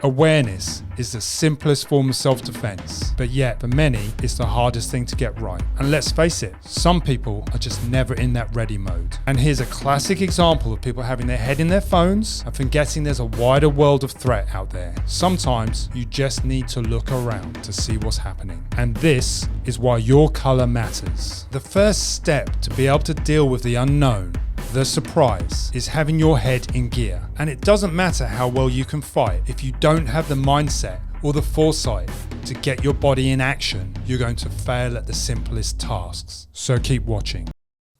Awareness is the simplest form of self-defense, but yet for many, it's the hardest thing to get right. And let's face it, some people are just never in that ready mode. And here's a classic example of people having their head in their phones and forgetting there's a wider world of threat out there. Sometimes you just need to look around to see what's happening. And this is why your color matters. The first step to be able to deal with the unknown, the surprise, is having your head in gear. And it doesn't matter how well you can fight. If you don't have the mindset or the foresight to get your body in action, you're going to fail at the simplest tasks. So keep watching.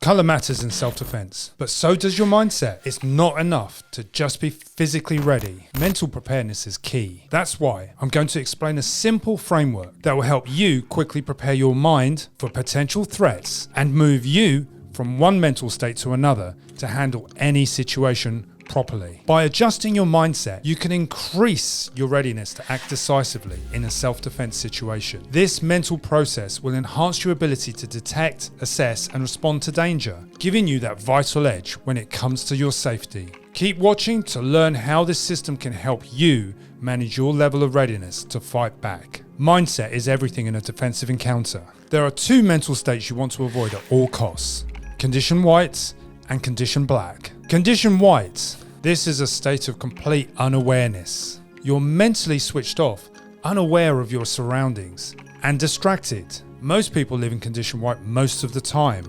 Color matters in self-defense, but so does your mindset. It's not enough to just be physically ready. Mental preparedness is key. That's why I'm going to explain a simple framework that will help you quickly prepare your mind for potential threats and move you from one mental state to another to handle any situation properly. By adjusting your mindset, you can increase your readiness to act decisively in a self-defense situation. This mental process will enhance your ability to detect, assess, and respond to danger, giving you that vital edge when it comes to your safety. Keep watching to learn how this system can help you manage your level of readiness to fight back. Mindset is everything in a defensive encounter. There are two mental states you want to avoid at all costs: condition white and condition black. Condition white. This is a state of complete unawareness. You're mentally switched off, unaware of your surroundings, and distracted. Most people live in condition white most of the time,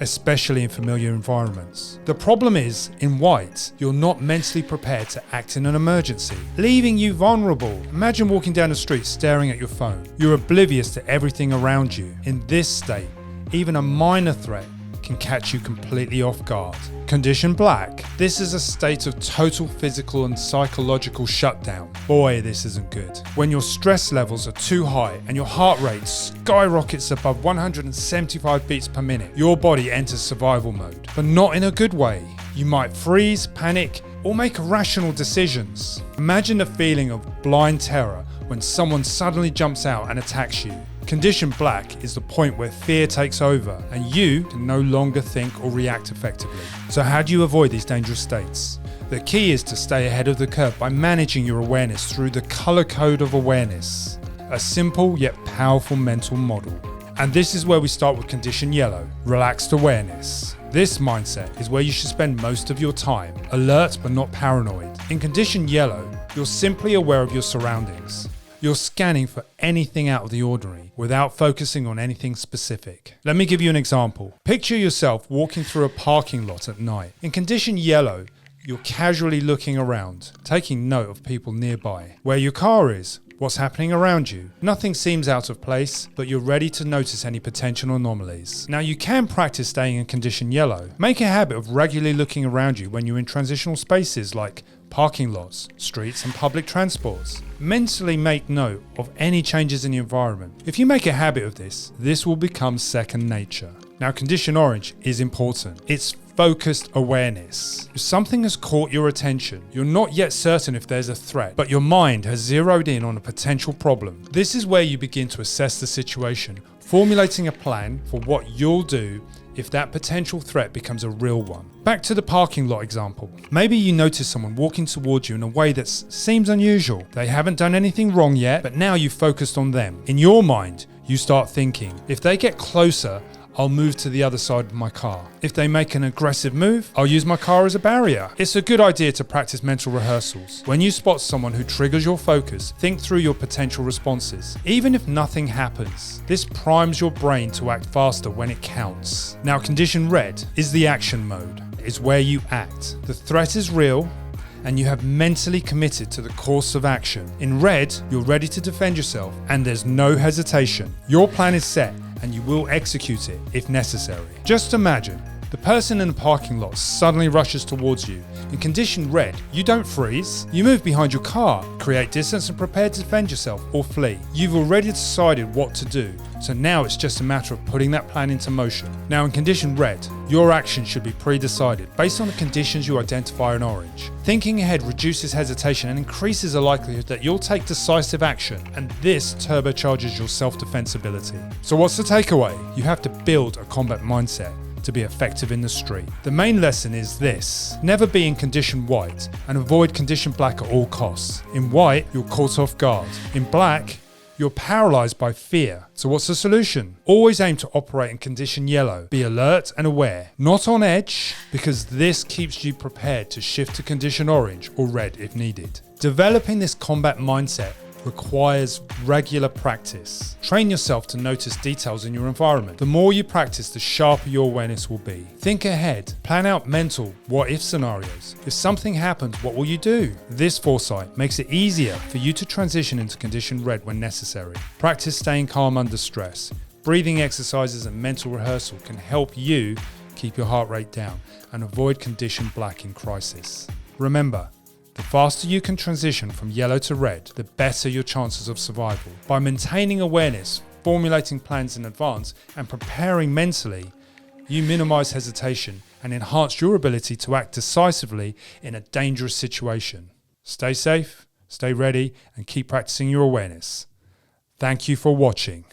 especially in familiar environments. The problem is, in white, you're not mentally prepared to act in an emergency, leaving you vulnerable. Imagine walking down the street staring at your phone. You're oblivious to everything around you. In this state, even a minor threat can catch you completely off guard. Condition black. This is a state of total physical and psychological shutdown. Boy, this isn't good. When your stress levels are too high and your heart rate skyrockets above 175 beats per minute, your body enters survival mode, but not in a good way. You might freeze, panic, or make irrational decisions. Imagine the feeling of blind terror when someone suddenly jumps out and attacks you. Condition black is the point where fear takes over and you can no longer think or react effectively. So how do you avoid these dangerous states? The key is to stay ahead of the curve by managing your awareness through the color code of awareness, a simple yet powerful mental model. And this is where we start with condition yellow, relaxed awareness. This mindset is where you should spend most of your time, alert but not paranoid. In condition yellow, you're simply aware of your surroundings. You're scanning for anything out of the ordinary without focusing on anything specific. Let me give you an example. Picture yourself walking through a parking lot at night. In condition yellow, you're casually looking around, taking note of people nearby, where your car is, what's happening around you. Nothing seems out of place, but you're ready to notice any potential anomalies. Now you can practice staying in condition yellow. Make a habit of regularly looking around you when you're in transitional spaces like parking lots, streets, and public transports. Mentally make note of any changes in the environment. If you make a habit of this, this will become second nature. Now, condition orange is important. It's focused awareness. If something has caught your attention, you're not yet certain if there's a threat, but your mind has zeroed in on a potential problem. This is where you begin to assess the situation, formulating a plan for what you'll do if that potential threat becomes a real one. Back to the parking lot example. Maybe you notice someone walking towards you in a way that seems unusual. They haven't done anything wrong yet, but now you've focused on them. In your mind, you start thinking, if they get closer, I'll move to the other side of my car. If they make an aggressive move, I'll use my car as a barrier. It's a good idea to practice mental rehearsals. When you spot someone who triggers your focus, think through your potential responses. Even if nothing happens, this primes your brain to act faster when it counts. Now, condition red is the action mode. It's where you act. The threat is real, and you have mentally committed to the course of action. In red, you're ready to defend yourself, and there's no hesitation. Your plan is set, and you will execute it if necessary. Just imagine, the person in the parking lot suddenly rushes towards you. In condition red, you don't freeze. You move behind your car, create distance and prepare to defend yourself or flee. You've already decided what to do, so now it's just a matter of putting that plan into motion. Now in condition red, your action should be pre-decided based on the conditions you identify in orange. Thinking ahead reduces hesitation and increases the likelihood that you'll take decisive action, and this turbocharges your self-defense ability. So what's the takeaway? You have to build a combat mindset. to be effective in the street. The main lesson is this: never be in condition white and avoid condition black at all costs. In white, you're caught off guard. In black, you're paralyzed by fear. So what's the solution? Always aim to operate in condition yellow. Be alert and aware, not on edge, because this keeps you prepared to shift to condition orange or red if needed. Developing this combat mindset requires regular practice. Train yourself to notice details in your environment. The more you practice, the sharper your awareness will be. Think ahead. Plan out mental what-if scenarios. If something happens, what will you do? This foresight makes it easier for you to transition into condition red when necessary. Practice staying calm under stress. Breathing exercises and mental rehearsal can help you keep your heart rate down and avoid condition black in crisis. Remember, the faster you can transition from yellow to red, the better your chances of survival. By maintaining awareness, formulating plans in advance, and preparing mentally, you minimize hesitation and enhance your ability to act decisively in a dangerous situation. Stay safe, stay ready, and keep practicing your awareness. Thank you for watching.